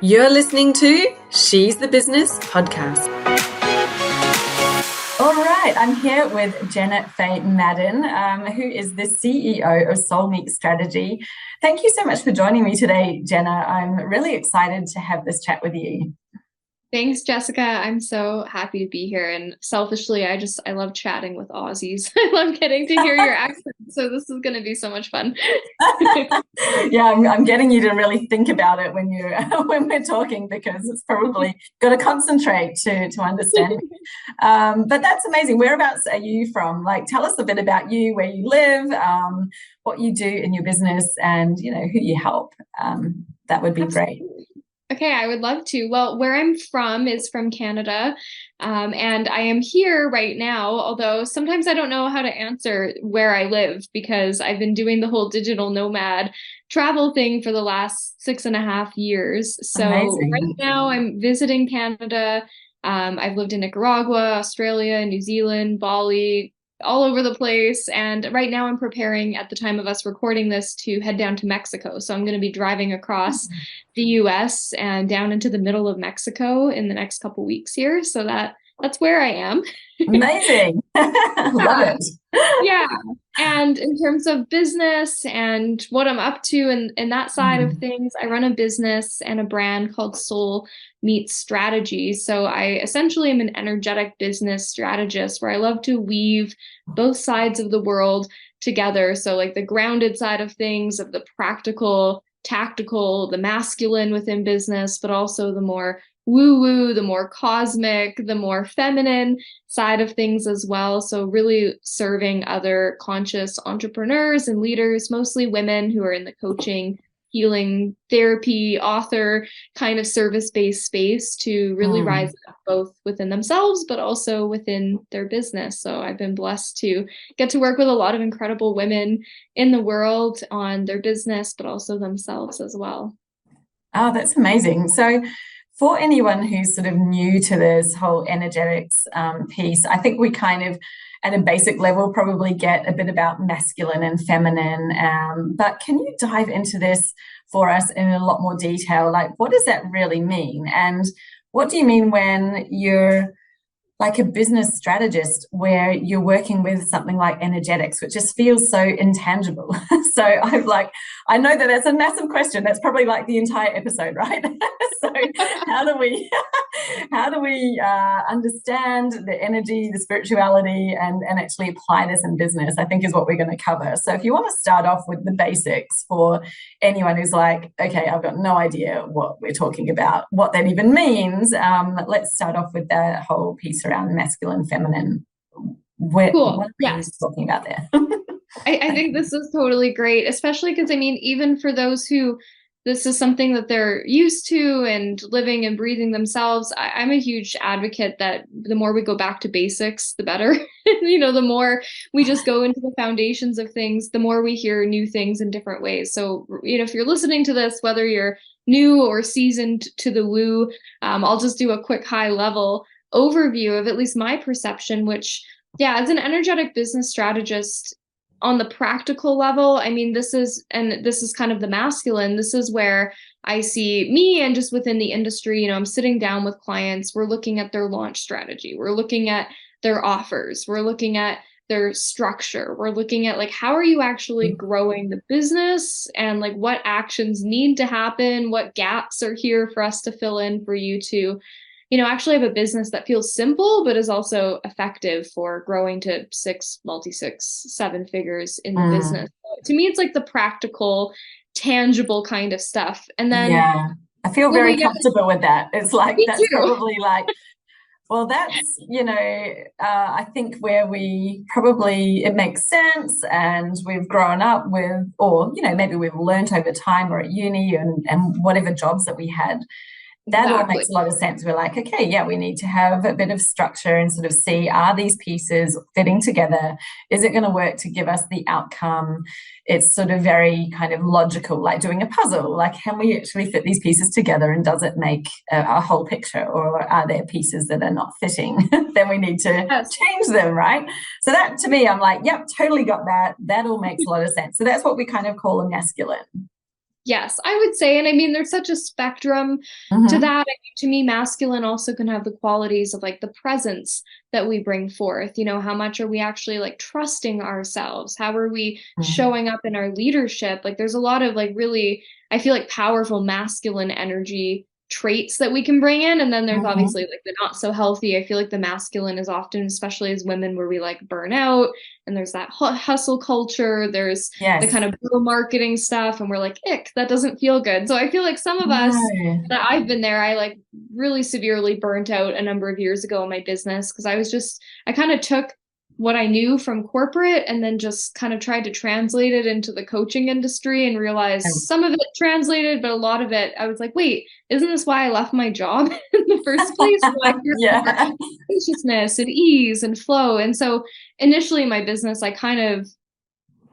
You're listening to She's the Business podcast. All right, I'm here with Jenna Faye Madden, who is the CEO of Soulmate Strategy. Thank you so much for joining me today, Jenna. I'm really excited to have this chat with you. Thanks, Jessica. I'm so happy to be here. And selfishly, I love chatting with Aussies. I love getting to hear your accent. So this is going to be so much fun. Yeah, I'm getting you to really think about it when we're talking, because it's probably got to concentrate to understand. But that's amazing. Whereabouts are you from? Like, tell us a bit about you, where you live, what you do in your business, and who you help. That would be great. Okay, I would love to. Well, where I'm from is from Canada, and I am here right now, although sometimes I don't know how to answer where I live because I've been doing the whole digital nomad travel thing for the last 6.5 years. So Amazing. right now I'm visiting Canada. I've lived in Nicaragua, Australia, New Zealand, Bali, all over the place. And right now I'm preparing, at the time of us recording this, to head down to Mexico. So I'm going to be driving across the US and down into the middle of Mexico in the next couple weeks here. So that's where I am. Amazing. Love it. Yeah. And in terms of business and what I'm up to and that side of things, I run a business and a brand called Soulmate Strategy. So I essentially am an energetic business strategist where I love to weave both sides of the world together. So like the grounded side of things, of the practical, tactical, the masculine within business, but also the more woo-woo, the more cosmic, the more feminine side of things as well. So really serving other conscious entrepreneurs and leaders, mostly women who are in the coaching, healing, therapy, author kind of service-based space to really rise up both within themselves, but also within their business. So I've been blessed to get to work with a lot of incredible women in the world on their business, but also themselves as well. Oh, that's amazing. So for anyone who's sort of new to this whole energetics piece, I think we kind of, at a basic level, probably get a bit about masculine and feminine. But can you dive into this for us in a lot more detail? Like, what does that really mean? And what do you mean when you're like a business strategist where you're working with something like energetics, which just feels so intangible? So I know that that's a massive question. That's probably like the entire episode, right? So how do we understand the energy, the spirituality, and actually apply this in business, I think is what we're going to cover. So if you want to start off with the basics for anyone who's like, okay, I've got no idea what we're talking about, what that even means, let's start off with that whole piece around masculine, feminine. Cool. What are you talking about there? I think this is totally great, especially because, I mean, even for those who this is something that they're used to and living and breathing themselves, I'm a huge advocate that the more we go back to basics, the better. The more we just go into the foundations of things, the more we hear new things in different ways. So, if you're listening to this, whether you're new or seasoned to the woo, I'll just do a quick high level overview of at least my perception, which, yeah, as an energetic business strategist, on the practical level, I mean, this is kind of the masculine. This is where I see me, and just within the industry, I'm sitting down with clients. We're looking at their launch strategy. We're looking at their offers. We're looking at their structure. We're looking at like, how are you actually growing the business, and like what actions need to happen? What gaps are here for us to fill in for you to actually have a business that feels simple, but is also effective for growing to multi-six, seven figures in the business. To me, it's like the practical, tangible kind of stuff. And then, yeah, I feel very comfortable with that. It's like, that's probably like, well, that's, I think where it makes sense, and we've grown up with, or, maybe we've learned over time or at uni and whatever jobs that we had. That all makes a lot of sense. We're like, okay, yeah, we need to have a bit of structure and sort of see, are these pieces fitting together? Is it going to work to give us the outcome? It's sort of very kind of logical, like doing a puzzle. Like, can we actually fit these pieces together, and does it make a whole picture? Or are there pieces that are not fitting? Then we need to change them, right? So that, to me, I'm like, yep, totally got that. That all makes a lot of sense. So that's what we kind of call a masculine. Yes, I would say, and I mean, there's such a spectrum to Mm-hmm. that. I mean, to me, masculine also can have the qualities of like the presence that we bring forth. You know, how much are we actually like trusting ourselves? How are we showing up in our leadership? Like, there's a lot of like really, I feel like powerful masculine energy traits that we can bring in. And then there's Mm-hmm. obviously like the not so healthy. I feel like the masculine is often, especially as women, where we like burn out and there's that hustle culture. There's the Yes. kind of bro marketing stuff and we're like, ick, that doesn't feel good. So I feel like some of us No. that I've been there, I like really severely burnt out a number of years ago in my business because I kind of took what I knew from corporate and then just kind of tried to translate it into the coaching industry and realized some of it translated, but a lot of it, I was like, wait, isn't this why I left my job in the first place? Why more Yeah. spaciousness and ease and flow. And so initially in my business, I kind of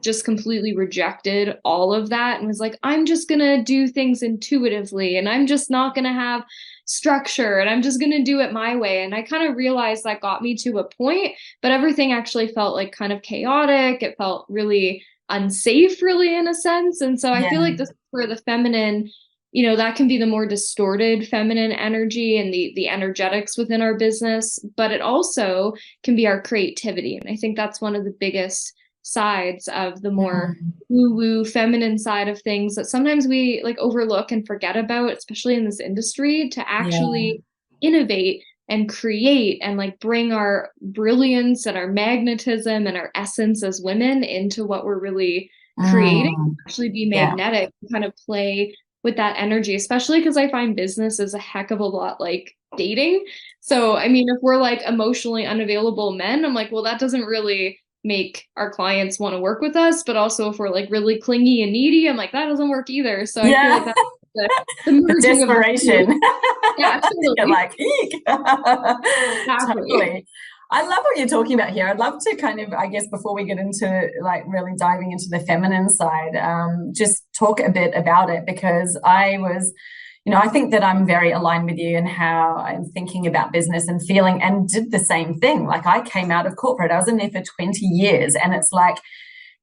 just completely rejected all of that and was like, I'm just going to do things intuitively and I'm just not going to have structure and I'm just going to do it my way. And I kind of realized that got me to a point, but everything actually felt like kind of chaotic. It felt really unsafe, really, in a sense. And so I feel Yeah. like this is where the feminine, you know, that can be the more distorted feminine energy and the energetics within our business, but it also can be our creativity. And I think that's one of the biggest sides of the more Mm. woo-woo feminine side of things that sometimes we like overlook and forget about, especially in this industry, to Yeah. actually innovate and create and like bring our brilliance and our magnetism and our essence as women into what we're really creating, Mm. actually be Yeah. magnetic, kind of play with that energy, especially because I find business is a heck of a lot like dating. So, I mean, if we're like emotionally unavailable men, I'm like, well, that doesn't really make our clients want to work with us. But also, if we're like really clingy and needy, I'm like, that doesn't work either. So, I feel like Yeah. that's the The merging of the two. desperation. Yeah, You're totally. like, eek. Exactly. Totally. I love what you're talking about here. I'd love to kind of, I guess, before we get into like really diving into the feminine side, just talk a bit about it because I think that I'm very aligned with you in how I'm thinking about business and feeling and did the same thing. Like I came out of corporate, I was in there for 20 years, and it's like,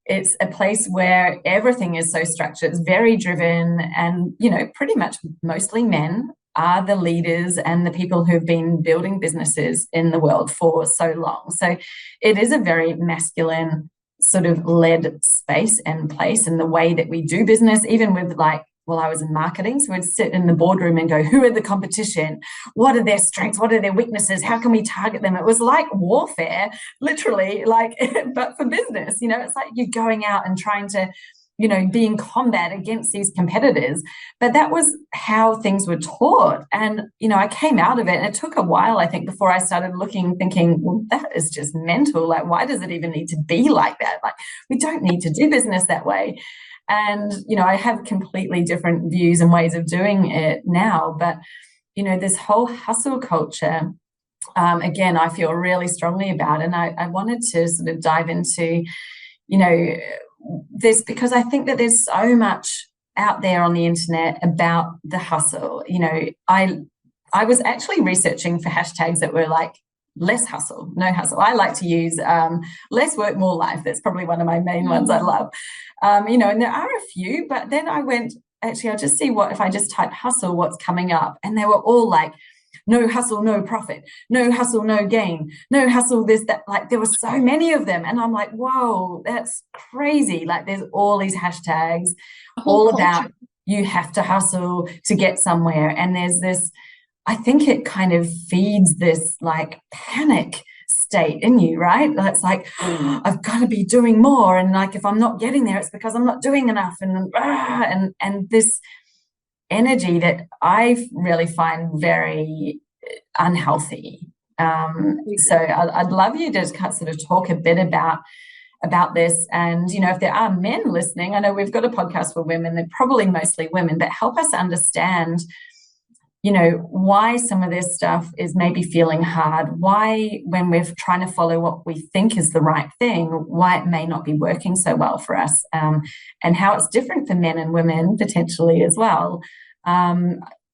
it's a place where everything is so structured. It's very driven, and pretty much mostly men are the leaders and the people who've been building businesses in the world for so long. So it is a very masculine sort of led space and place in the way that we do business, even with like, well, I was in marketing, so we'd sit in the boardroom and go, who are the competition? What are their strengths? What are their weaknesses? How can we target them? It was like warfare, literally, like, but for business, it's like you're going out and trying to, be in combat against these competitors. But that was how things were taught. And, I came out of it and it took a while, I think, before I started thinking, well, that is just mental. Like, why does it even need to be like that? Like, we don't need to do business that way. And, I have completely different views and ways of doing it now. But, this whole hustle culture, again, I feel really strongly about. And I wanted to sort of dive into, this because I think that there's so much out there on the internet about the hustle. I was actually researching for hashtags that were like less hustle, no hustle. I like to use less work, more life. That's probably one of my main ones I love. And there are a few, but then I went, actually, I'll just see what, if I just type hustle, what's coming up. And they were all like, no hustle, no profit, no hustle, no gain, no hustle, this, that. Like there were so many of them. And I'm like, whoa, that's crazy. Like there's all these hashtags, all about you have to hustle to get somewhere. And there's this, I think it kind of feeds this like panic state in you, right? It's like, I've got to be doing more. And like, if I'm not getting there, it's because I'm not doing enough. And this energy that I really find very unhealthy. So I'd love you to sort of talk a bit about this. And, if there are men listening, I know we've got a podcast for women, they're probably mostly women, but help us understand, why some of this stuff is maybe feeling hard, why when we're trying to follow what we think is the right thing, why it may not be working so well for us, and how it's different for men and women potentially as well.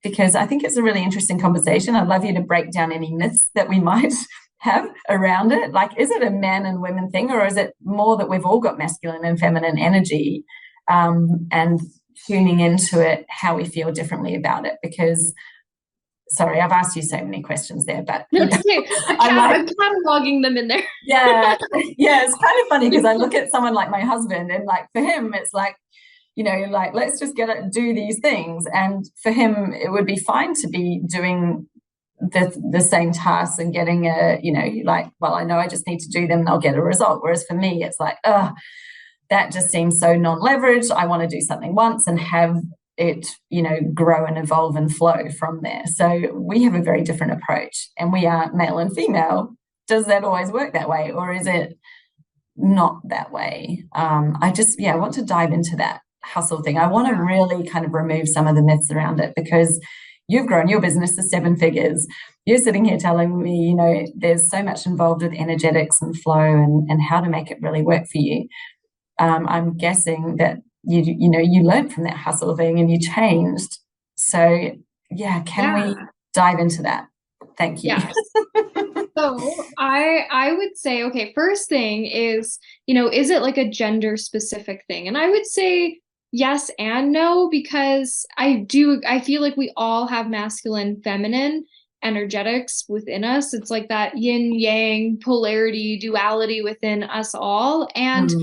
Because I think it's a really interesting conversation. I'd love you to break down any myths that we might have around it. Like, is it a man and women thing, or is it more that we've all got masculine and feminine energy? And tuning into it, how we feel differently about it. Because, sorry, I've asked you so many questions there, but no, it's okay. I'm cataloging them in there. Yeah, it's kind of funny because I look at someone like my husband, and like for him, it's like, like let's just get it, do these things, and for him, it would be fine to be doing the same tasks and getting like, well, I know I just need to do them and I'll get a result. Whereas for me, it's like, that just seems so non-leveraged. I want to do something once and have it, grow and evolve and flow from there. So we have a very different approach, and we are male and female. Does that always work that way, or is it not that way? I want to dive into that hustle thing. I want to really kind of remove some of the myths around it, because you've grown your business to 7 figures. You're sitting here telling me, there's so much involved with energetics and flow and how to make it really work for you. I'm guessing that you learned from that hustle thing and you changed. So can we dive into that? Thank you. Yes. So I would say, okay, first thing is, is it like a gender specific thing? And I would say yes and no, because I feel like we all have masculine, feminine energetics within us. It's like that yin yang polarity, duality within us all. And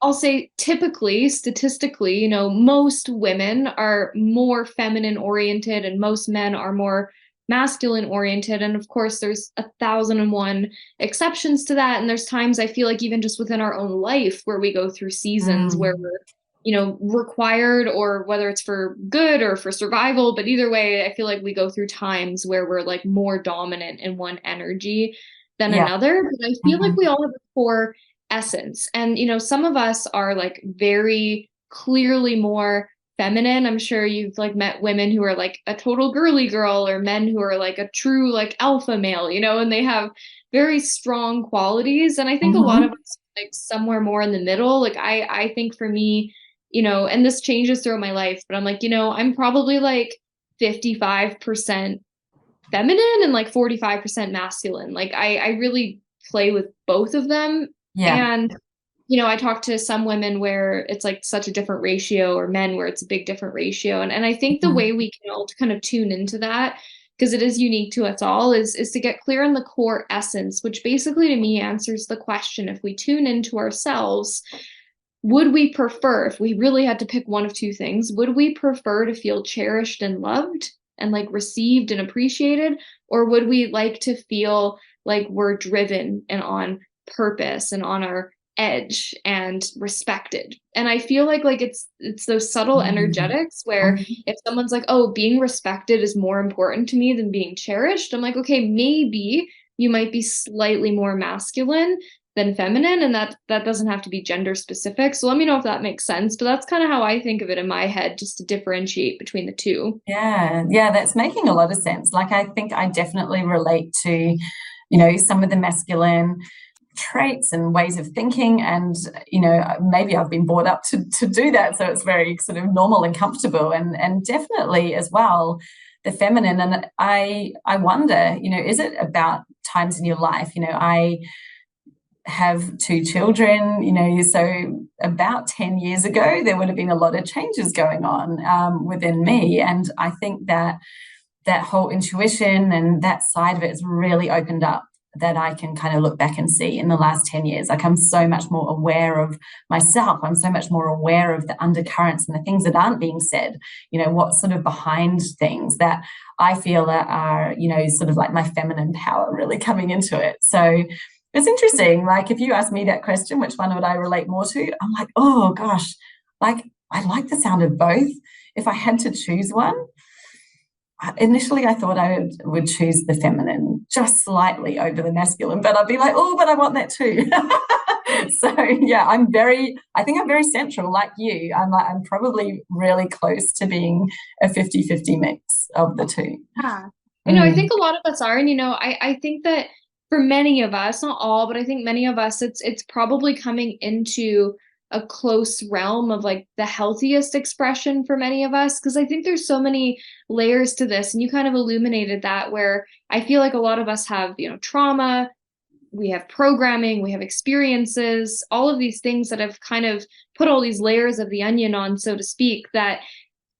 I'll say typically, statistically, most women are more feminine oriented and most men are more masculine oriented. And of course, there's 1,001 exceptions to that. And there's times I feel like even just within our own life where we go through seasons where we're, required, or whether it's for good or for survival. But either way, I feel like we go through times where we're like more dominant in one energy than another. But I feel like we all have a core essence. And, some of us are like very clearly more feminine. I'm sure you've like met women who are like a total girly girl, or men who are like a true like alpha male, and they have very strong qualities. And I think a lot of us like somewhere more in the middle. Like I think for me, and this changes throughout my life, but I'm like, I'm probably like 55% feminine and like 45% masculine. Like I really play with both of them. And I talk to some women where it's like such a different ratio, or men where it's a big different ratio. And I think the way we can all kind of tune into that, because it is unique to us all, is to get clear on the core essence, which basically to me answers the question, if we tune into ourselves, would we prefer, if we really had to pick one of two things, would we prefer to feel cherished and loved and like received and appreciated? Or would we like to feel like we're driven and on purpose and on our edge and respected? And I feel like it's those subtle energetics where if someone's like, oh, being respected is more important to me than being cherished, I'm like, okay, maybe you might be slightly more masculine than feminine, and that doesn't have to be gender specific. So let me know if that makes sense. But that's kind of how I think of it in my head, just to differentiate between the two. Yeah, that's making a lot of sense. Like, I think I definitely relate to, some of the masculine traits and ways of thinking, and maybe I've been brought up to do that, so it's very sort of normal and comfortable, and definitely as well the feminine. And I wonder, is it about times in your life? I have 2 children, so about 10 years ago there would have been a lot of changes going on within me, and I think that whole intuition and that side of it has really opened up, that I can kind of look back and see in the last 10 years. Like, I'm so much more aware of myself. I'm so much more aware of the undercurrents and the things that aren't being said, what's sort of behind things that I feel that are, sort of like my feminine power really coming into it. So it's interesting. Like, if you ask me that question, which one would I relate more to? I'm like, oh gosh, like I like the sound of both. If I had to choose one, initially I thought I would choose the feminine just slightly over the masculine, but I'd be like, oh, but I want that too. So yeah, I think I'm very central like you. I'm probably really close to being a 50-50 mix of the two. Yeah. I think a lot of us are, and I think that for many of us, not all, but I think many of us, it's probably coming into a close realm of like the healthiest expression for many of us, because I think there's so many layers to this, and you kind of illuminated that, where I feel like a lot of us have trauma, we have programming, we have experiences, all of these things that have kind of put all these layers of the onion on, so to speak, that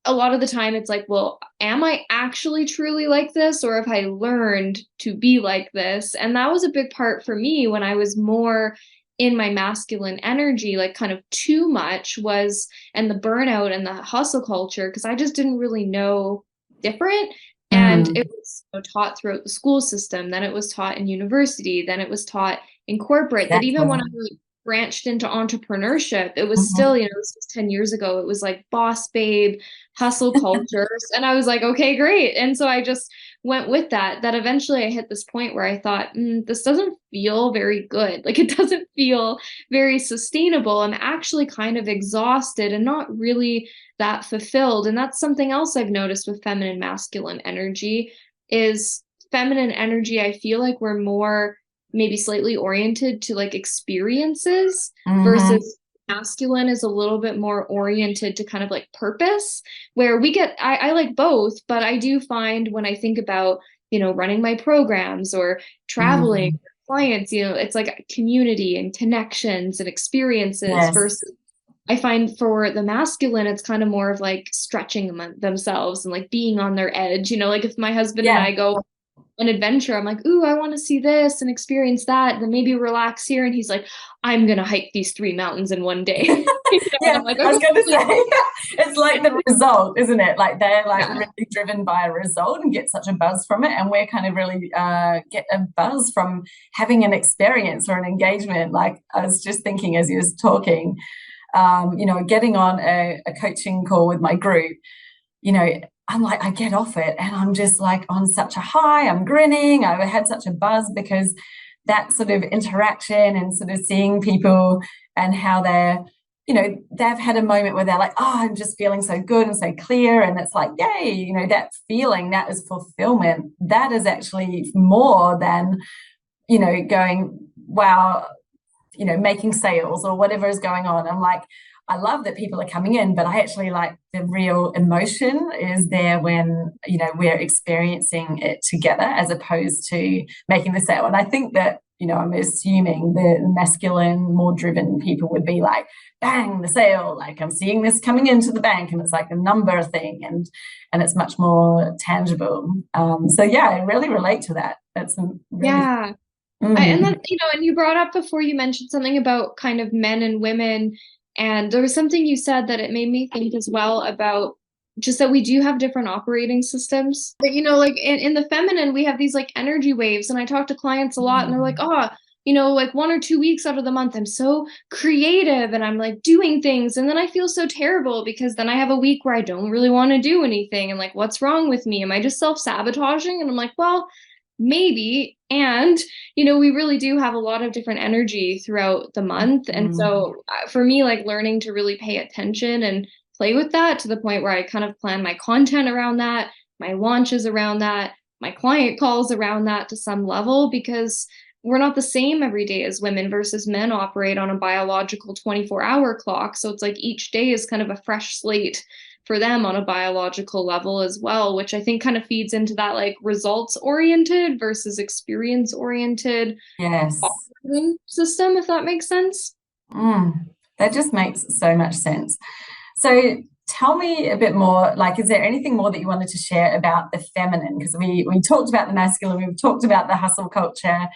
a lot of the time it's like, well, am I actually truly like this, or have I learned to be like this? And that was a big part for me when I was more in my masculine energy, like kind of too much was, and the burnout and the hustle culture, because I just didn't really know different. And Mm, it was, taught throughout the school system, then it was taught in university, then it was taught in corporate, that even exactly. when I branched into entrepreneurship, it was still, Mhm. this was 10 years ago, it was like boss babe, hustle cultures. And I was like, okay, great. And so I just went with that eventually I hit this point where I thought, this doesn't feel very good. Like it doesn't feel very sustainable. I'm actually kind of exhausted and not really that fulfilled. And that's something else I've noticed with feminine masculine energy is feminine energy. I feel like we're more maybe slightly oriented to like experiences Mhm. versus masculine is a little bit more oriented to kind of like purpose, where we get, I like both, but I do find when I think about, running my programs or traveling Mm. with clients, it's like community and connections and experiences Yes. versus I find for the masculine, it's kind of more of like stretching themselves and like being on their edge. Like if my husband and Yeah. I go an adventure, I'm like, ooh, I want to see this and experience that, then maybe relax here. And he's like, I'm gonna hike these 3 mountains in one day. And Yeah, I'm like, I was okay, going to say, it's like the result, isn't it? Like they're like yeah, really driven by a result and get such a buzz from it, and we're kind of really get a buzz from having an experience or an engagement. Like I was just thinking as you was talking, getting on a coaching call with my group, you know, I'm like, I get off it and I'm just like on such a high, I'm grinning, I've had such a buzz because that sort of interaction and sort of seeing people and how they've had a moment where they're like, oh, I'm just feeling so good and so clear. And it's like, yay, that feeling, that is fulfillment. That is actually more than, going, wow, making sales or whatever is going on. I'm like, I love that people are coming in, but I actually like the real emotion is there when, we're experiencing it together as opposed to making the sale. And I think that, I'm assuming the masculine, more driven people would be like, bang, the sale, like I'm seeing this coming into the bank and it's like a number thing and it's much more tangible. So yeah, I really relate to that. That's really, yeah. And mm, then, and you brought up before, you mentioned something about kind of men and women. And there was something you said that it made me think as well about just that we do have different operating systems. But, like in the feminine, we have these like energy waves. And I talk to clients a lot and they're like, mm, oh, like 1 or 2 weeks out of the month, I'm so creative and I'm like doing things. And then I feel so terrible because then I have a week where I don't really want to do anything. And like, what's wrong with me? Am I just self-sabotaging? And I'm like, well, maybe. And we really do have a lot of different energy throughout the month. And mm. so for me, like learning to really pay attention and play with that to the point where I kind of plan my content around that, my launches around that, my client calls around that to some level, because we're not the same every day as women versus men operate on a biological 24-hour clock. So it's like each day is kind of a fresh slate for them on a biological level as well, which I think kind of feeds into that like results oriented versus experience oriented Yes. operating system, if that makes sense. Mm, that just makes so much sense. So tell me a bit more, like, is there anything more that you wanted to share about the feminine? Because we talked about the masculine, we've talked about the hustle culture.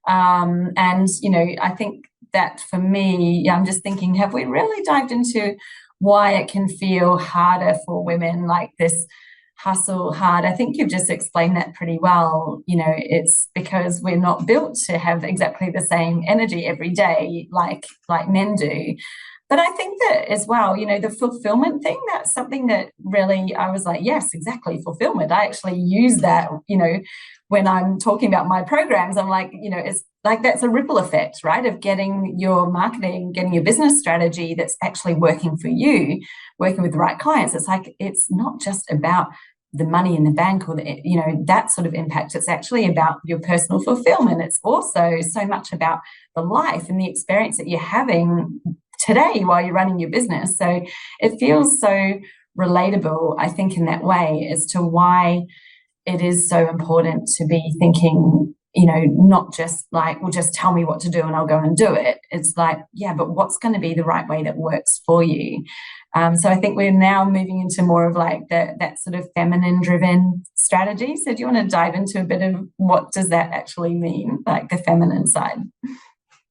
And, I think that for me, yeah, I'm just thinking, have we really dived into why it can feel harder for women, like this hustle hard? I think you've just explained that pretty well. It's because we're not built to have exactly the same energy every day like men do. But I think that as well, the fulfillment thing, that's something that really I was like, yes, exactly, fulfillment. I actually use that, when I'm talking about my programs. I'm like, it's like that's a ripple effect, right? Of getting your marketing, getting your business strategy that's actually working for you, working with the right clients. It's like, it's not just about the money in the bank or that sort of impact. It's actually about your personal fulfillment. It's also so much about the life and the experience that you're having today while you're running your business. So it feels so relatable, I think, in that way as to why it is so important to be thinking not just like, well, just tell me what to do and I'll go and do it. It's like, yeah, but what's going to be the right way that works for you? So I think we're now moving into more of like that sort of feminine driven strategy. So do you want to dive into a bit of what does that actually mean, like the feminine side?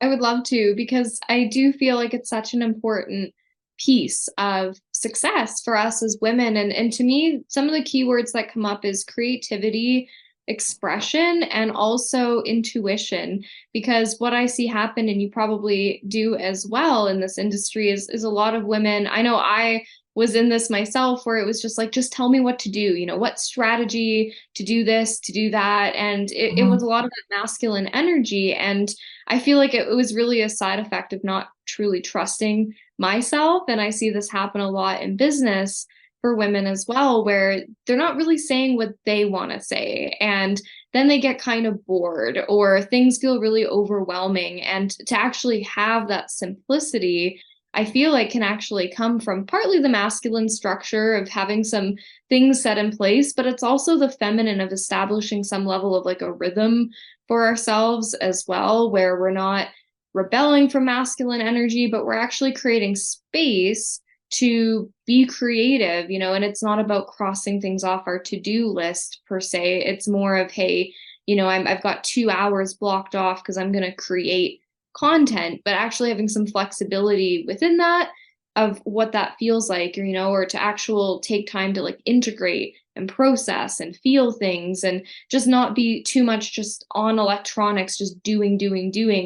I would love to, because I do feel like it's such an important piece of success for us as women. And to me, some of the keywords that come up is creativity, expression, and also intuition. Because what I see happen, and you probably do as well in this industry, is a lot of women. I know I was in this myself where it was just like, just tell me what to do, what strategy to do this, to do that. And it was a lot of that masculine energy. And I feel like it was really a side effect of not truly trusting myself. And I see this happen a lot in business for women as well, where they're not really saying what they want to say. And then they get kind of bored or things feel really overwhelming. And to actually have that simplicity, I feel like can actually come from partly the masculine structure of having some things set in place, but it's also the feminine of establishing some level of like a rhythm for ourselves as well, where we're not rebelling from masculine energy, but we're actually creating space to be creative, and it's not about crossing things off our to-do list per se. It's more of, hey, I've got 2 hours blocked off because I'm going to create content, but actually having some flexibility within that of what that feels like, or to actual take time to like integrate and process and feel things and just not be too much just on electronics, just doing,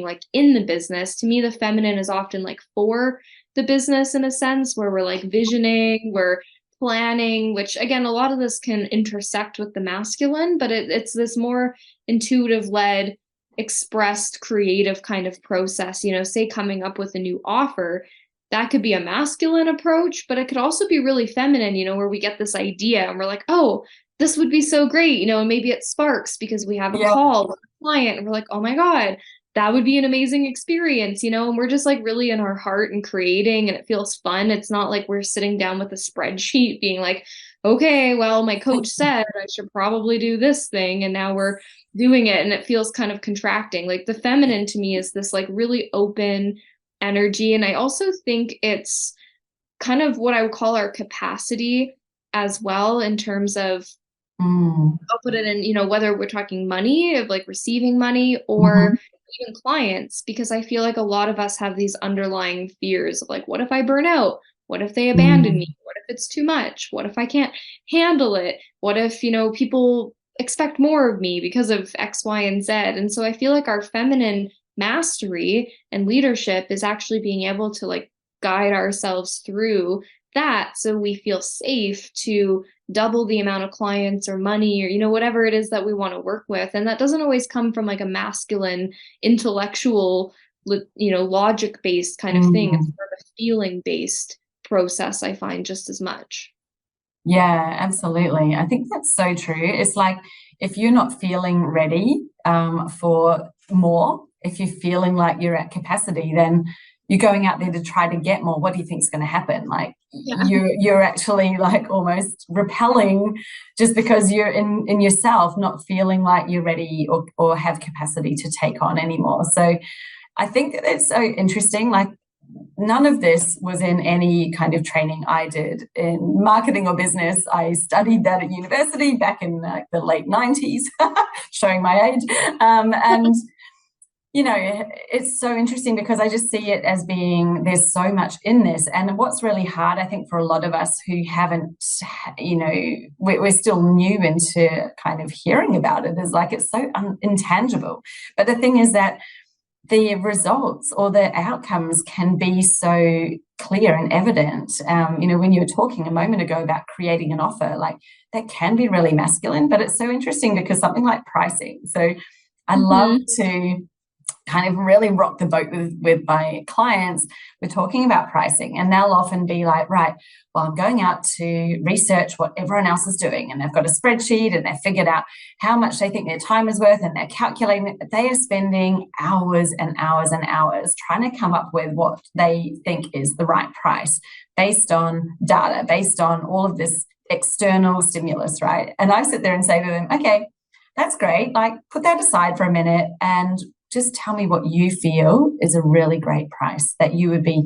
like in the business. To me, the feminine is often like for the business in a sense where we're like visioning, we're planning, which again, a lot of this can intersect with the masculine, but it's this more intuitive led, expressed creative kind of process, say coming up with a new offer. That could be a masculine approach, but it could also be really feminine, where we get this idea and we're like, oh, this would be so great, and maybe it sparks because we have a call with a client and we're like, oh my God, that would be an amazing experience, and we're just like really in our heart and creating and it feels fun. It's not like we're sitting down with a spreadsheet being like, okay, well, my coach said I should probably do this thing. And now we're doing it and it feels kind of contracting. Like the feminine to me is this like really open energy. And I also think it's kind of what I would call our capacity as well in terms of, I'll put it in, whether we're talking money, of like receiving money or even clients, because I feel like a lot of us have these underlying fears of like, what if I burn out? What if they abandon me? What if it's too much? What if I can't handle it? What if, people expect more of me because of X, Y, and Z? And so I feel like our feminine mastery and leadership is actually being able to like guide ourselves through that so we feel safe to double the amount of clients or money or whatever it is that we want to work with. And that doesn't always come from like a masculine intellectual logic based kind of thing. It's more of a feeling based process, I find, just as much. Yeah, absolutely. I think that's so true. It's like if you're not feeling ready for more, if you're feeling like you're at capacity, then you're going out there to try to get more. What do you think is going to happen? Like you're actually like almost repelling just because you're in yourself not feeling like you're ready or have capacity to take on anymore. So I think that it's so interesting. Like none of this was in any kind of training I did in marketing or business. I studied that at university back in the late 90s, showing my age. And it's so interesting because I just see it as being there's so much in this. And what's really hard, I think, for a lot of us who haven't, we're still new into kind of hearing about it, is like it's so intangible. But the thing is that the results or the outcomes can be so clear and evident. When you were talking a moment ago about creating an offer, like that can be really masculine, but it's so interesting because something like pricing. So I love to kind of really rock the boat with my clients. We're talking about pricing and they'll often be like, right, well, I'm going out to research what everyone else is doing, and they've got a spreadsheet and they've figured out how much they think their time is worth and they're calculating it. They are spending hours and hours and hours trying to come up with what they think is the right price based on data, based on all of this external stimulus, right? And I sit there and say to them, okay, that's great. Like, put that aside for a minute and just tell me what you feel is a really great price that you would be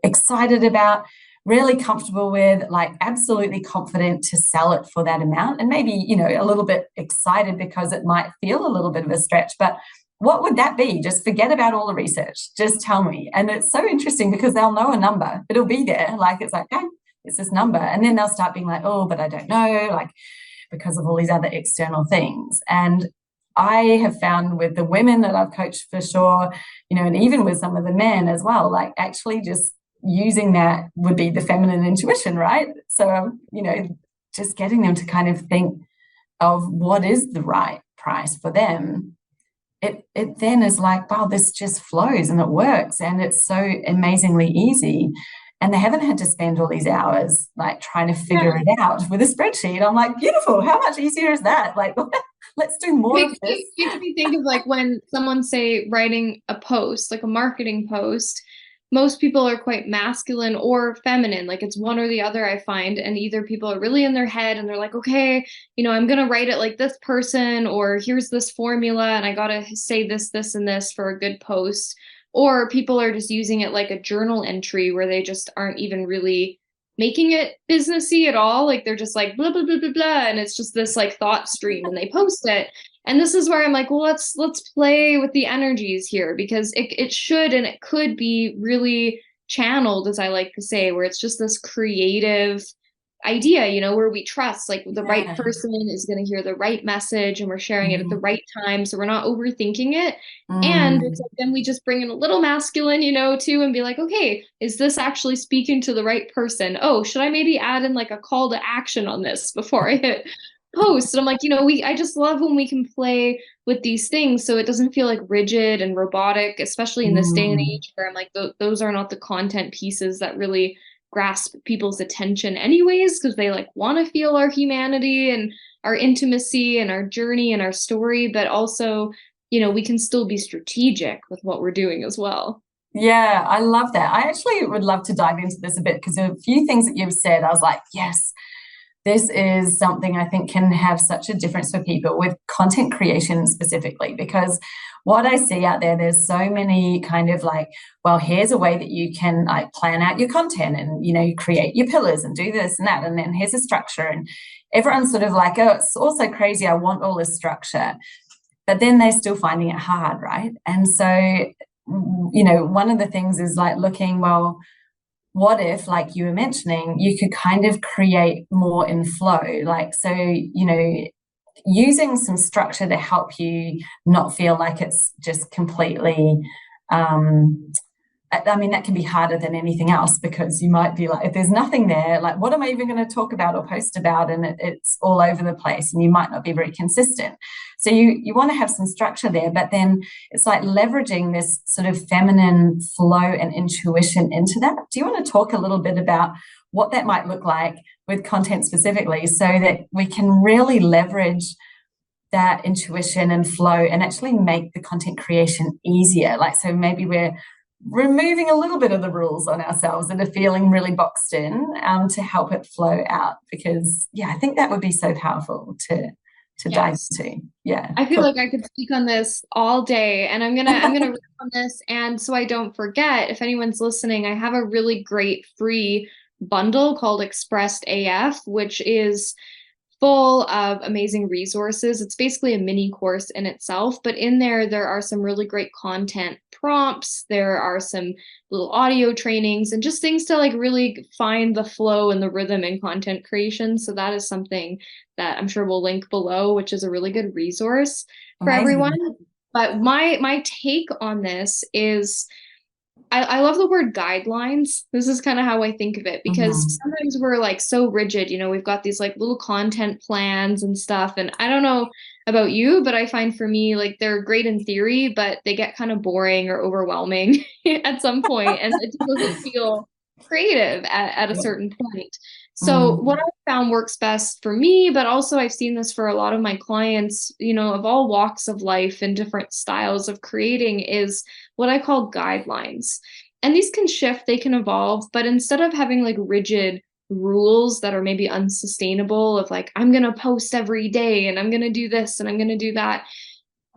excited about, really comfortable with, like absolutely confident to sell it for that amount. And maybe, you know, a little bit excited because it might feel a little bit of a stretch, but what would that be? Just forget about all the research. Just tell me. And it's so interesting because they'll know a number. It'll be there. Like, it's like, hey, it's this number. And then they'll start being like, oh, but I don't know, like, because of all these other external things. And I have found with the women that I've coached for sure, you know, and even with some of the men as well, like actually just using that would be the feminine intuition, right? So, you know, just getting them to kind of think of what is the right price for them. It then is like, wow, this just flows and it works and it's so amazingly easy. And they haven't had to spend all these hours like trying to figure it out with a spreadsheet. I'm like, beautiful. How much easier is that? Like, let's do more of this. Makes me think of like when someone say writing a post, like a marketing post, most people are quite masculine or feminine. Like it's one or the other, I find. And either people are really in their head and they're like, okay, you know, I'm going to write it like this person, or here's this formula and I got to say this, this, and this for a good post. Or people are just using it like a journal entry where they just aren't even really making it businessy at all. Like they're just like blah, blah, blah, blah, blah. And it's just this like thought stream and they post it. And this is where I'm like, well, let's play with the energies here because it should and it could be really channeled, as I like to say, where it's just this creative idea, you know, where we trust like the right person is going to hear the right message and we're sharing it at the right time. So we're not overthinking it. And it's like, then we just bring in a little masculine, you know, too, and be like, okay, is this actually speaking to the right person? Oh, should I maybe add in like a call to action on this before I hit post? And I'm like, you know, I just love when we can play with these things so it doesn't feel like rigid and robotic, especially in this day and age where I'm like, those are not the content pieces that really grasp people's attention anyways, because they like want to feel our humanity and our intimacy and our journey and our story, but also, you know, we can still be strategic with what we're doing as well. Yeah, I love that. I actually would love to dive into this a bit because a few things that you've said, I was like, yes, this is something I think can have such a difference for people with content creation specifically, because what I see out there, there's so many kind of like, well, here's a way that you can like plan out your content and, you know, you create your pillars and do this and that. And then here's a structure. And everyone's sort of like, oh, it's also crazy. I want all this structure. But then they're still finding it hard, right? And so, you know, one of the things is like looking, well, what if, like you were mentioning, you could kind of create more in flow? Like, so, you know, using some structure to help you not feel like it's just completely, I mean, that can be harder than anything else because you might be like, if there's nothing there, like, what am I even going to talk about or post about? And it's all over the place and you might not be very consistent. So you want to have some structure there, but then it's like leveraging this sort of feminine flow and intuition into that. Do you want to talk a little bit about what that might look like with content specifically so that we can really leverage that intuition and flow and actually make the content creation easier? Like, so maybe we're removing a little bit of the rules on ourselves that are feeling really boxed in to help it flow out, because I think that would be so powerful to dive into. Yeah, I feel like I could speak on this all day, and I'm gonna read on this. And so I don't forget, if anyone's listening, I have a really great free bundle called Expressed AF, which is full of amazing resources. It's basically a mini course in itself, but in there are some really great content prompts. There are some little audio trainings and just things to like really find the flow and the rhythm in content creation. So that is something that I'm sure we'll link below, which is a really good resource for everyone. But my take on this is I love the word guidelines. This is kind of how I think of it because sometimes we're like so rigid, you know, we've got these like little content plans and stuff. And I don't know about you, but I find for me, like they're great in theory, but they get kind of boring or overwhelming at some point, and it doesn't feel creative at a certain point. So what I found works best for me, but also I've seen this for a lot of my clients, you know, of all walks of life and different styles of creating, is what I call guidelines. And these can shift, they can evolve, but instead of having like rigid rules that are maybe unsustainable of like, I'm going to post every day and I'm going to do this and I'm going to do that.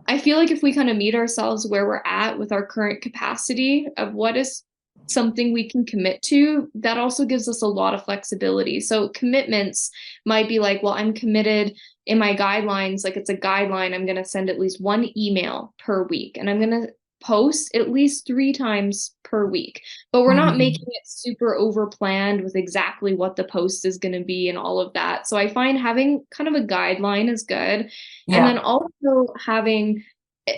I feel like if we kind of meet ourselves where we're at with our current capacity of what is something we can commit to, that also gives us a lot of flexibility. So commitments might be like, well, I'm committed in my guidelines, like it's a guideline, I'm going to send at least one email per week and I'm going to post at least 3 times per week. But we're not making it super over planned with exactly what the post is going to be and all of that. So I find having kind of a guideline is good. And then also having,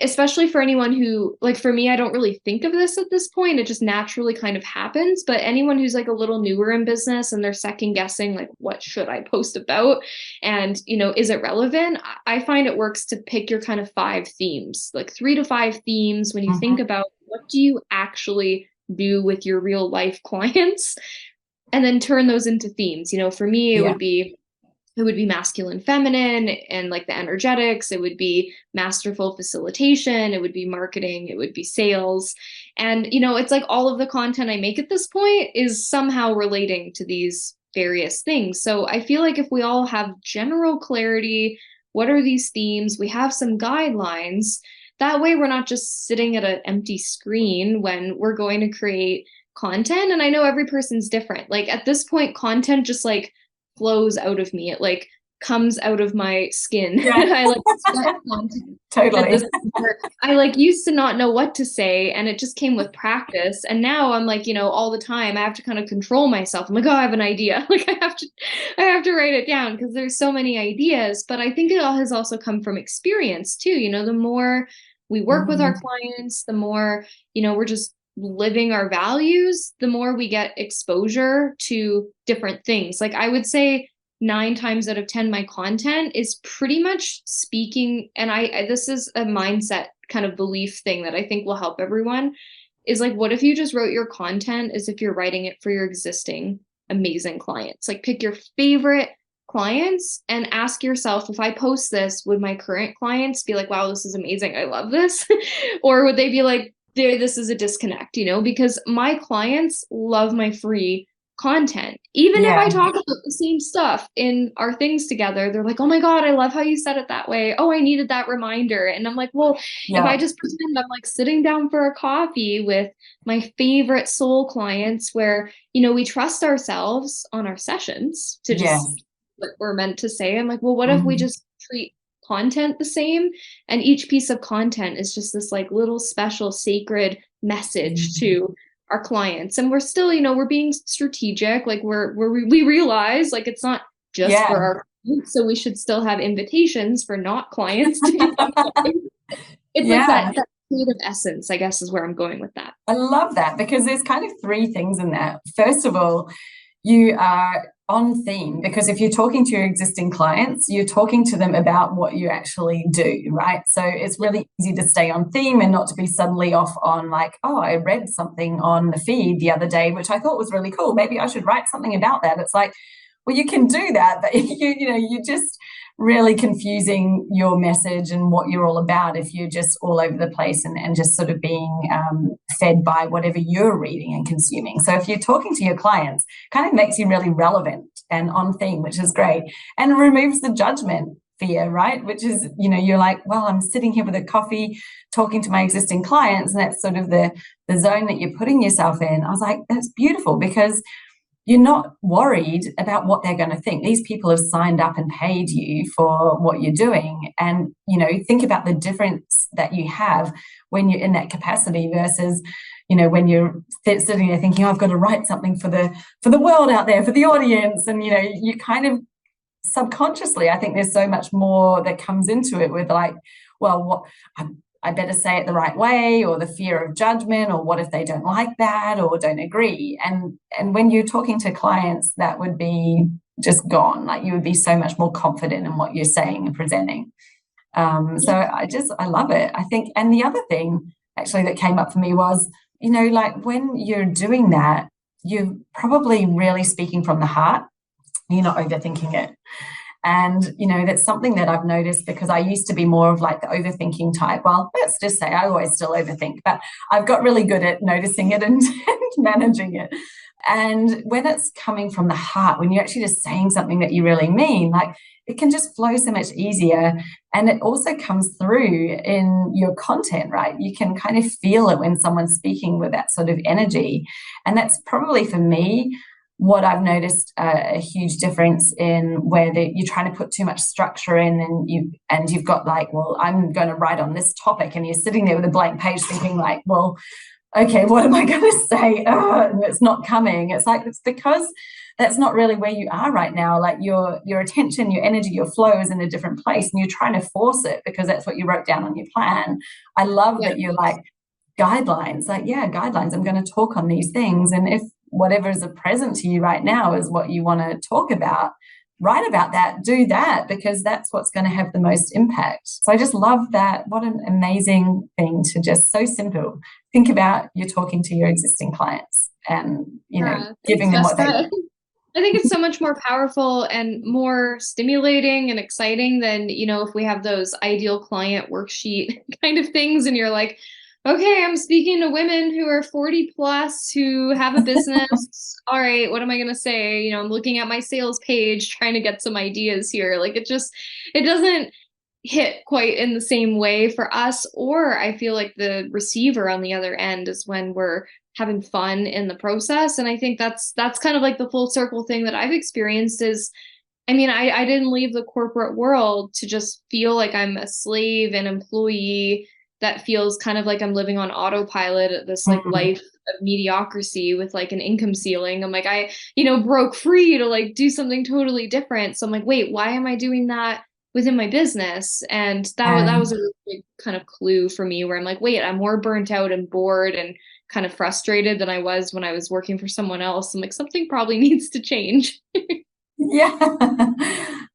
especially for anyone who, like for me, I don't really think of this at this point. It just naturally kind of happens. But anyone who's like a little newer in business and they're second guessing, like, what should I post about? And, is it relevant? I find it works to pick your kind of 5 themes, like 3 to 5 themes when you think about what do you actually do with your real life clients, and then turn those into themes. For me, it would be masculine, feminine, and like the energetics. It would be masterful facilitation. It would be marketing. It would be sales. And, it's like all of the content I make at this point is somehow relating to these various things. So I feel like if we all have general clarity, what are these themes? We have some guidelines. That way we're not just sitting at an empty screen when we're going to create content. And I know every person's different. Like at this point, content just like flows out of me. It like comes out of my skin. Yeah. I like sweat content. Totally. I like used to not know what to say, and it just came with practice. And now I'm like, all the time I have to kind of control myself. I'm like, oh, I have an idea. Like I have to write it down because there's so many ideas. But I think it all has also come from experience too. The more we work with our clients, the more, we're just living our values, the more we get exposure to different things. Like I would say 9 times out of 10, my content is pretty much speaking. And this is a mindset kind of belief thing that I think will help everyone is like, what if you just wrote your content as if you're writing it for your existing amazing clients? Like pick your favorite clients and ask yourself, if I post this, would my current clients be like, wow, this is amazing, I love this? Or would they be like, this is a disconnect, because my clients love my free content. Even if I talk about the same stuff in our things together, they're like, oh my God, I love how you said it that way. Oh, I needed that reminder. And I'm like, well, if I just pretend I'm like sitting down for a coffee with my favorite soul clients where, we trust ourselves on our sessions to just what we're meant to say. I'm like, well, what if we just treat content the same, and each piece of content is just this like little special sacred message to our clients, and we're still, we're being strategic, like we realize like it's not just for our clients, so we should still have invitations for not clients to become it's like that creative essence, I guess, is where I'm going with that. I love that, because there's kind of 3 things in that. First of all, you are on theme, because if you're talking to your existing clients, you're talking to them about what you actually do, right? So it's really easy to stay on theme and not to be suddenly off on like, oh, I read something on the feed the other day, which I thought was really cool. Maybe I should write something about that. It's like, well, you can do that, but you're just really confusing your message and what you're all about if you're just all over the place and just sort of being fed by whatever you're reading and consuming. So if you're talking to your clients, kind of makes you really relevant and on theme, which is great, and removes the judgment fear, right? Which is, you're like, well, I'm sitting here with a coffee talking to my existing clients, and that's sort of the zone that you're putting yourself in. I was like, that's beautiful, because you're not worried about what they're going to think. These people have signed up and paid you for what you're doing. And, think about the difference that you have when you're in that capacity versus, when you're sitting there thinking, oh, I've got to write something for the world out there, for the audience. And, you kind of subconsciously, I think there's so much more that comes into it with like, well, what I better say it the right way, or the fear of judgment, or what if they don't like that or don't agree. And when you're talking to clients, that would be just gone. Like you would be so much more confident in what you're saying and presenting. So I love it, I think. And the other thing actually that came up for me was, like when you're doing that, you're probably really speaking from the heart. You're not overthinking it. And, that's something that I've noticed, because I used to be more of like the overthinking type. Well, let's just say I always still overthink, but I've got really good at noticing it and, and managing it. And when it's coming from the heart, when you're actually just saying something that you really mean, like, it can just flow so much easier. And it also comes through in your content, right? You can kind of feel it when someone's speaking with that sort of energy. And that's probably, for me, what I've noticed a huge difference in, where you're trying to put too much structure in, and you've got like, well, I'm going to write on this topic, and you're sitting there with a blank page thinking like, well, okay, what am I going to say? And it's not coming. It's like, it's because that's not really where you are right now. Like, your attention, your energy, your flow is in a different place, and you're trying to force it because that's what you wrote down on your plan. I love that you're like, guidelines, like, yeah, guidelines. I'm going to talk on these things. And if whatever is a present to you right now is what you want to talk about, write about that, do that, because that's what's going to have the most impact. So I just love that. What an amazing thing to just, so simple. Think about, you're talking to your existing clients and, giving them what they want. I think it's so much more powerful and more stimulating and exciting than, if we have those ideal client worksheet kind of things, and you're like, okay, I'm speaking to women who are 40 plus who have a business. All right, what am I going to say? I'm looking at my sales page, trying to get some ideas here. Like, it doesn't hit quite in the same way for us. Or I feel like the receiver on the other end is when we're having fun in the process. And I think that's kind of like the full circle thing that I've experienced is, I didn't leave the corporate world to just feel like I'm a slave and employee that feels kind of like I'm living on autopilot at this like life of mediocrity with like an income ceiling. I'm like, I broke free to like do something totally different. So I'm like, wait, why am I doing that within my business? And that was a really big kind of clue for me, where I'm like, wait, I'm more burnt out and bored and kind of frustrated than I was when I was working for someone else. I'm like, something probably needs to change. Yeah.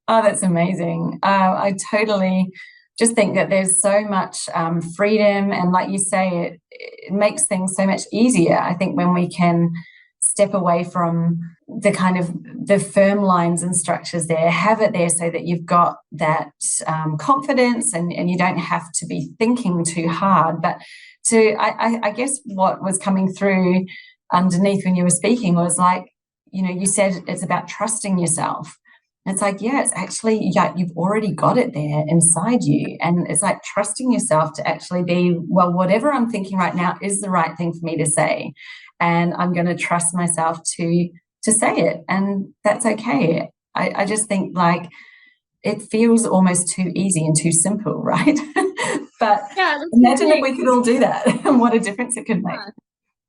Oh, that's amazing. I totally just think that there's so much freedom, and like you say, it makes things so much easier. I think when we can step away from the kind of the firm lines and structures there, have it there so that you've got that confidence, and you don't have to be thinking too hard. But I guess what was coming through underneath when you were speaking was like, you said it's about trusting yourself. It's like, yeah, it's actually, yeah, you've already got it there inside you. And it's like trusting yourself to actually be, well, whatever I'm thinking right now is the right thing for me to say. And I'm going to trust myself to say it. And that's okay. I just think like it feels almost too easy and too simple, right? But yeah, imagine if we could all do that and what a difference it could make. Yeah.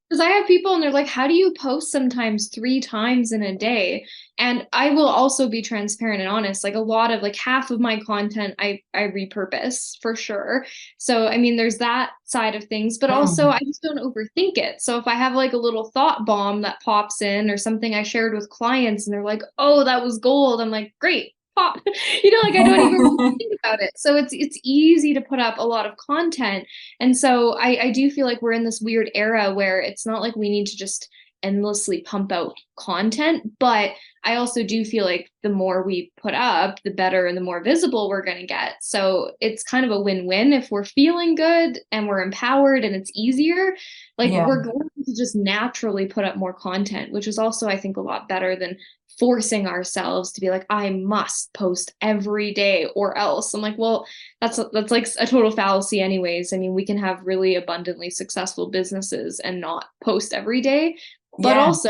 Because I have people and they're like, how do you post sometimes 3 times in a day? And I will also be transparent and honest. Like, a lot of, like, half of my content I repurpose for sure. So, there's that side of things, but also I just don't overthink it. So if I have like a little thought bomb that pops in, or something I shared with clients and they're like, oh, that was gold, I'm like, great. Pop. Like, I don't even think about it. So it's easy to put up a lot of content. And so I do feel like we're in this weird era where it's not like we need to just endlessly pump out content, but I also do feel like the more we put up, the better and the more visible we're going to get. So it's kind of a win-win. If we're feeling good and we're empowered and it's easier, like we're going to just naturally put up more content, which is also, I think, a lot better than forcing ourselves to be like, I must post every day or else. I'm like, well, that's like a total fallacy anyways. We can have really abundantly successful businesses and not post every day. But also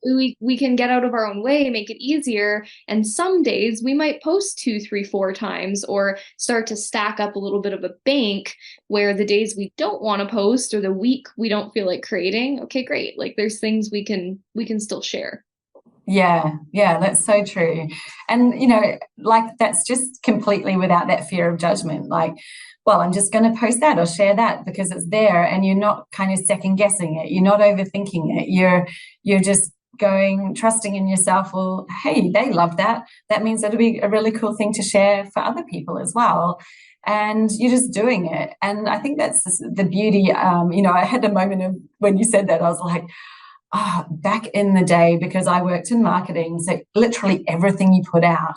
we can get out of our own way, make it easier. And some days we might post 2, 3, 4 times, or start to stack up a little bit of a bank, where the days we don't want to post, or the week we don't feel like creating, okay, great. Like, there's things we can still share. Yeah, that's so true. And, like, that's just completely without that fear of judgment. Like, well, I'm just going to post that or share that because it's there, and you're not kind of second guessing it. You're not overthinking it. You're just trusting in yourself. Well, hey, they love that. That means it'll be a really cool thing to share for other people as well. And you're just doing it. And I think that's the beauty. I had a moment of when you said that, I was like, back in the day, because I worked in marketing, so literally everything you put out,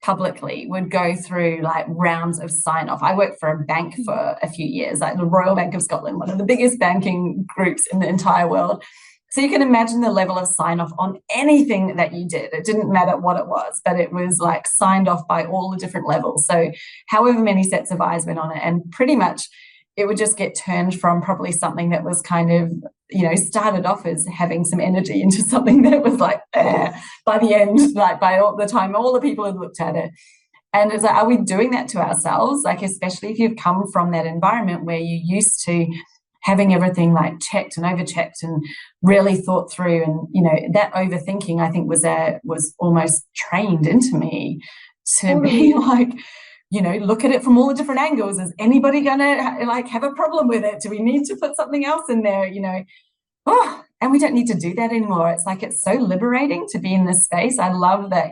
publicly would go through like rounds of sign off. I worked for a bank for a few years, like the Royal Bank of Scotland, one of the biggest banking groups in the entire world. So you can imagine the level of sign off on anything that you did. It didn't matter what it was, but it was like signed off by all the different levels. So however many sets of eyes went on it, and pretty much it would just get turned from probably something that was kind of, started off as having some energy into something that was like, by the end, like by all the time, all the people had looked at it. And it's like, are we doing that to ourselves? Like, especially if you've come from that environment where you used to having everything like checked and overchecked and really thought through, and that overthinking, I think, was almost trained into me to be like, look at it from all the different angles. Is anybody gonna like have a problem with it? Do we need to put something else in there? And we don't need to do that anymore. It's like, it's so liberating to be in this space. I love that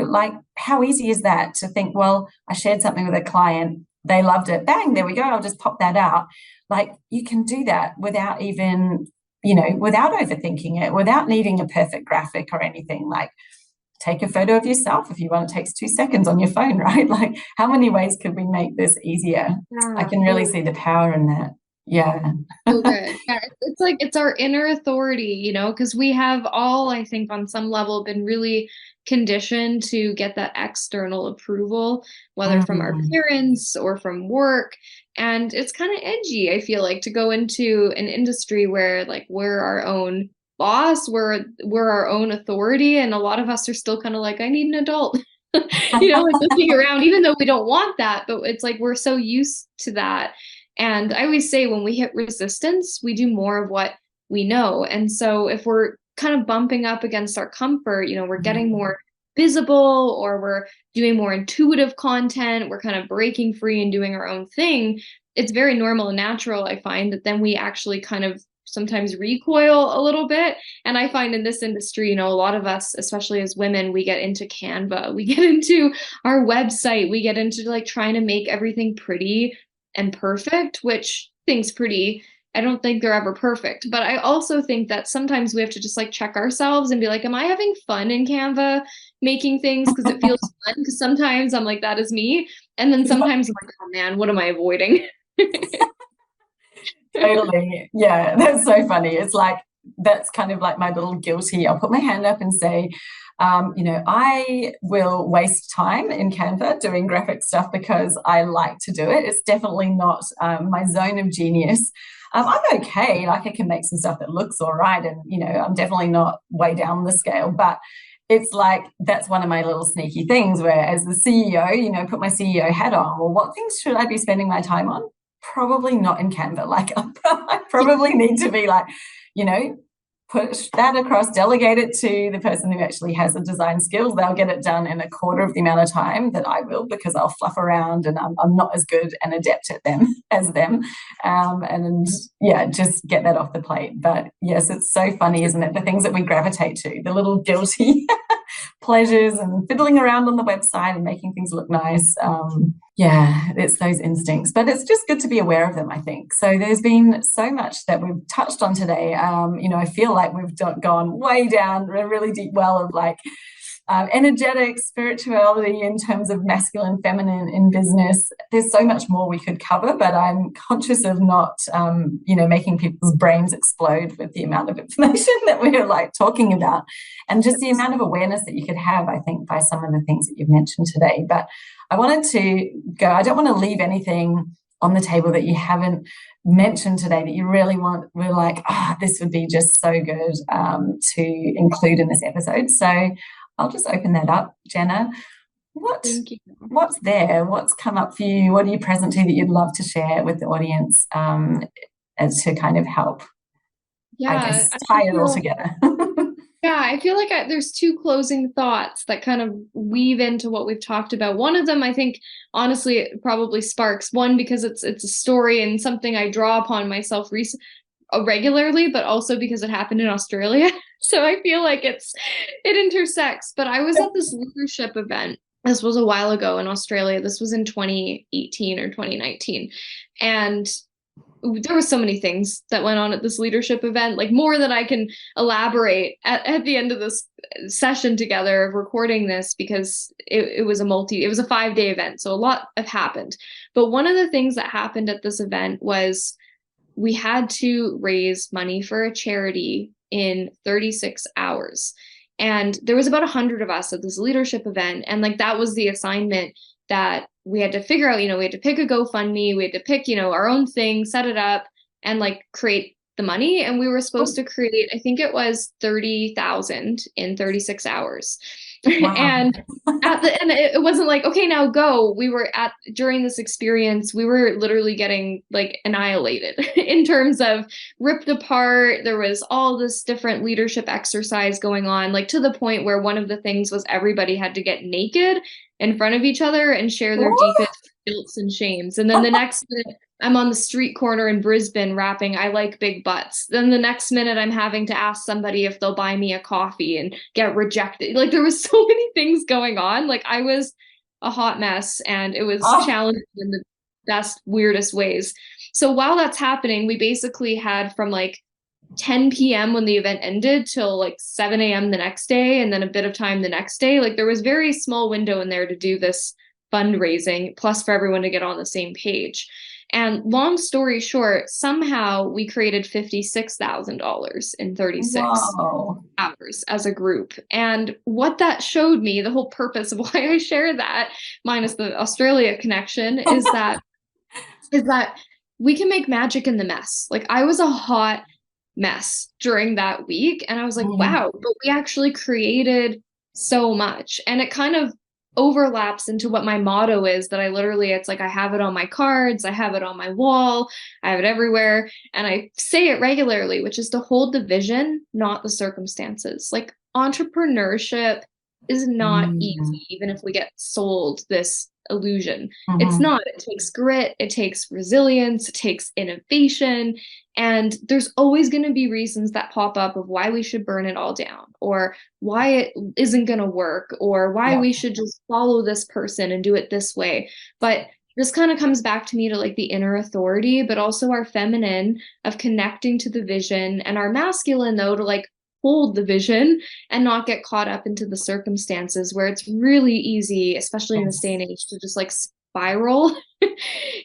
like, how easy is that to think, well, I shared something with a client, they loved it, bang, there we go, I'll just pop that out. Like, you can do that without even, without overthinking it, without needing a perfect graphic or anything. Like, take a photo of yourself if you want. It takes 2 seconds on your phone, right? Like, how many ways could we make this easier? I can really see the power in that. Yeah. So good. Yeah, it's like, it's our inner authority, because we have all, I think, on some level been really conditioned to get that external approval, whether from our parents or from work. And it's kind of edgy, I feel like, to go into an industry where like we're our own boss, we're our own authority, and a lot of us are still kind of like, I need an adult. Like looking around, even though we don't want that, but it's like we're so used to that. And I always say, when we hit resistance, we do more of what we know. And so if we're kind of bumping up against our comfort, we're getting more visible, or we're doing more intuitive content, we're kind of breaking free and doing our own thing. It's very normal and natural, I find, that then we actually kind of sometimes recoil a little bit. And I find in this industry, a lot of us, especially as women, we get into Canva, we get into our website, we get into like trying to make everything pretty and perfect, which things pretty, I don't think they're ever perfect. But I also think that sometimes we have to just like check ourselves and be like, am I having fun in Canva making things because it feels fun? Because sometimes I'm like, that is me. And then sometimes I'm like, oh man, what am I avoiding? Totally. Yeah, that's so funny. It's like, that's kind of like my little guilty. I'll put my hand up and say, I will waste time in Canva doing graphic stuff because I like to do it. It's definitely not my zone of genius. I'm okay. Like, I can make some stuff that looks all right, and I'm definitely not way down the scale. But it's like, that's one of my little sneaky things where, as the CEO, put my CEO hat on. Well, what things should I be spending my time on? Probably not in Canva. Like, I probably need to be like, push that across, delegate it to the person who actually has the design skills. They'll get it done in a quarter of the amount of time that I will, because I'll fluff around and I'm not as good and adept at them as them. And yeah, just get that off the plate. But yes, it's so funny, isn't it? The things that we gravitate to, the little guilty pleasures and fiddling around on the website and making things look nice. Yeah, it's those instincts, but it's just good to be aware of them, I think. So there's been so much that we've touched on today. I feel like we've gone way down a really deep well of like energetic spirituality in terms of masculine, feminine in business. There's so much more we could cover, but I'm conscious of not, making people's brains explode with the amount of information that we're like talking about, and just the amount of awareness that you could have, I think, by some of the things that you've mentioned today. But I wanted to go, I don't want to leave anything on the table that you haven't mentioned today that you really we're like, this would be just so good to include in this episode. So I'll just open that up. Jenna, what's there? What's come up for you? What are you present to that you'd love to share with the audience as to kind of help, I guess, tie it all together? Yeah, I feel like there's two closing thoughts that kind of weave into what we've talked about. One of them, I think, honestly, it probably sparks one because it's a story and something I draw upon myself regularly, but also because it happened in Australia. So I feel like it intersects. But I was at this leadership event. This was a while ago in Australia. This was in 2018 or 2019. And there were so many things that went on at this leadership event, like more than I can elaborate at the end of this session together of recording this, because it was it was a 5-day event. So a lot have happened. But one of the things that happened at this event was we had to raise money for a charity in 36 hours. And there was about 100 of us at this leadership event. And like that was the assignment that we had to figure out. We had to pick a GoFundMe, we had to pick, our own thing, set it up, and like create the money. And we were supposed to create, I think it was 30,000 in 36 hours. Wow. And it wasn't like, okay, now go. During this experience, we were literally getting like annihilated in terms of ripped apart. There was all this different leadership exercise going on, like to the point where one of the things was everybody had to get naked in front of each other and share their deepest guilts and shames. And then the next minute, I'm on the street corner in Brisbane rapping, "I like big butts." Then the next minute, I'm having to ask somebody if they'll buy me a coffee and get rejected. Like there was so many things going on. Like I was a hot mess, and it was challenging in the best, weirdest ways. So while that's happening, we basically had from like 10 p.m. when the event ended till like 7 a.m. the next day, and then a bit of time the next day. Like there was very small window in there to do this fundraising, plus for everyone to get on the same page. And long story short, somehow we created $56,000 in 36 hours as a group. And what that showed me, the whole purpose of why I share that, minus the Australia connection, is that we can make magic in the mess. Like I was a hot mess during that week, and I was like, wow, but we actually created so much. And it kind of overlaps into what my motto is, that it's like I have it on my cards, I have it on my wall, I have it everywhere, and I say it regularly, which is to hold the vision, not the circumstances. Like entrepreneurship is not easy, even if we get sold this illusion. It's not. It takes grit, it takes resilience, it takes innovation, and there's always going to be reasons that pop up of why we should burn it all down, or why it isn't going to work, or why we should just follow this person and do it this way. But this kind of comes back to me to like the inner authority, but also our feminine of connecting to the vision, and our masculine though to like hold the vision and not get caught up into the circumstances, where it's really easy, especially in this day and age, to just like spiral.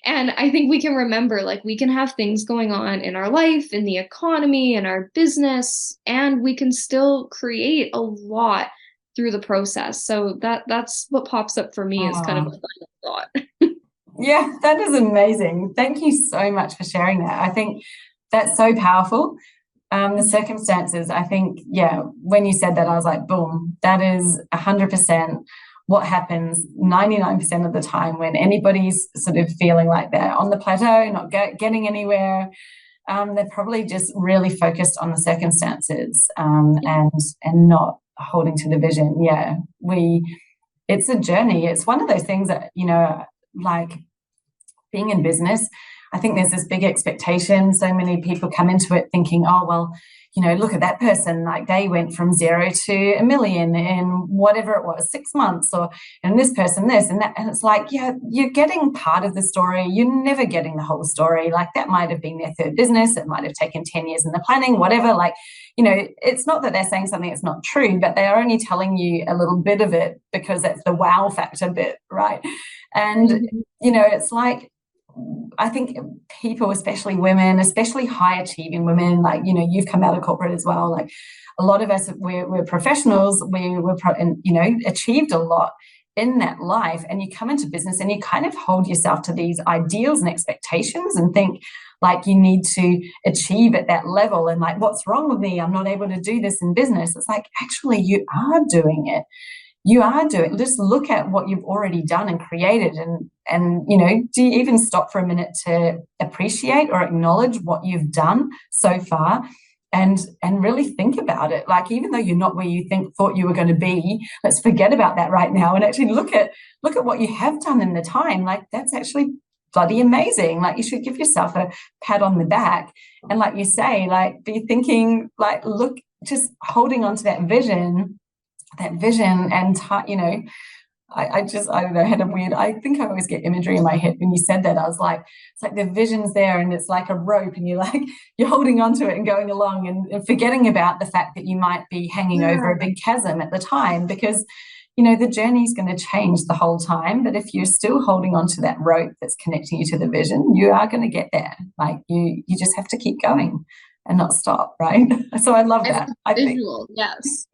And I think we can remember, like, we can have things going on in our life, in the economy, in our business, and we can still create a lot through the process. So that's what pops up for me as kind of a final thought. Yeah, that is amazing. Thank you so much for sharing that. I think that's so powerful. The circumstances, I think, when you said that, I was like, boom, that is 100% what happens 99% of the time when anybody's sort of feeling like they're on the plateau, not getting anywhere. They're probably just really focused on the circumstances and not holding to the vision. It's a journey. It's one of those things that, like being in business, I think there's this big expectation. So many people come into it thinking, oh, well, look at that person, like they went from 0 to $1 million in whatever it was, 6 months, and this person, this and that. And it's like, you're getting part of the story. You're never getting the whole story. Like that might have been their third business. It might have taken 10 years in the planning, whatever. Like, it's not that they're saying something that's not true, but they are only telling you a little bit of it because that's the wow factor bit, right? And, it's like, I think people, especially women, especially high achieving women, like, you've come out of corporate as well. Like a lot of us, we're professionals, achieved a lot in that life. And you come into business and you kind of hold yourself to these ideals and expectations and think like you need to achieve at that level. And like, what's wrong with me? I'm not able to do this in business. It's like, actually, you are doing it. You are doing. Just look at what you've already done and created, and do you even stop for a minute to appreciate or acknowledge what you've done so far, and really think about it? Like, even though you're not where you thought you were going to be, let's forget about that right now and actually look at what you have done in the time. Like, that's actually bloody amazing. Like, you should give yourself a pat on the back, and like you say, like, be thinking, like, look, just holding on to that vision and I don't know, I think I always get imagery in my head when you said that. I was like, it's like the vision's there and it's like a rope and you're holding onto it and going along and forgetting about the fact that you might be hanging over a big chasm at the time, because the journey is going to change the whole time. But if you're still holding on to that rope that's connecting you to the vision, you are going to get there. Like you just have to keep going and not stop, right? So I love that. I visual, yes.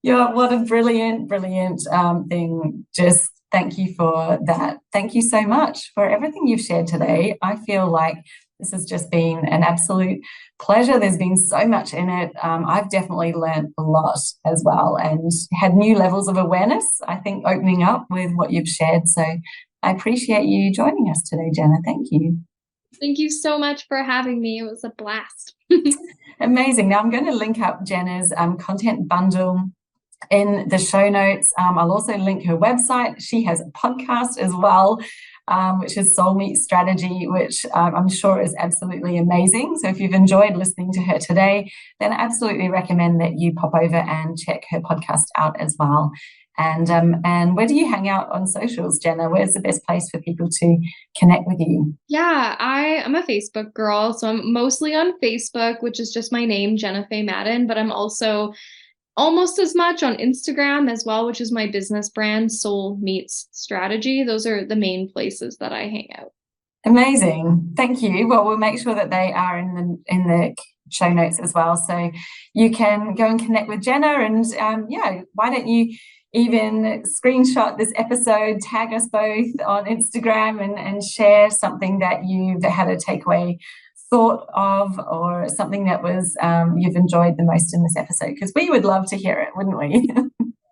Yeah, what a brilliant thing. Just thank you for that. Thank you so much for everything you've shared today. I feel like this has just been an absolute pleasure. There's been so much in it. I've definitely learned a lot as well and had new levels of awareness, I think, opening up with what you've shared. So I appreciate you joining us today, Jenna. Thank you. Thank you so much for having me. It was a blast. Amazing. Now I'm going to link up Jenna's content bundle in the show notes. I'll also link her website. She has a podcast as well, which is Soul Meet Strategy, which I'm sure is absolutely amazing. So if you've enjoyed listening to her today, then I absolutely recommend that you pop over and check her podcast out as well. And where do you hang out on socials, Jenna? Where's the best place for people to connect with you? Yeah, I'm a Facebook girl, so I'm mostly on Facebook, which is just my name, Jenna Faye Madden, but I'm also almost as much on Instagram as well, which is my business brand, Soul Meets Strategy. Those are the main places that I hang out. Amazing. Thank you. Well, we'll make sure that they are in the show notes as well. So you can go and connect with Jenna and why don't you even screenshot this episode, tag us both on Instagram and share something that you've had a takeaway thought of or something that was you've enjoyed the most in this episode, because we would love to hear it, wouldn't we?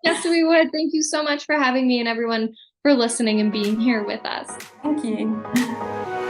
Yes, we would. Thank you so much for having me and everyone for listening and being here with us. Thank you.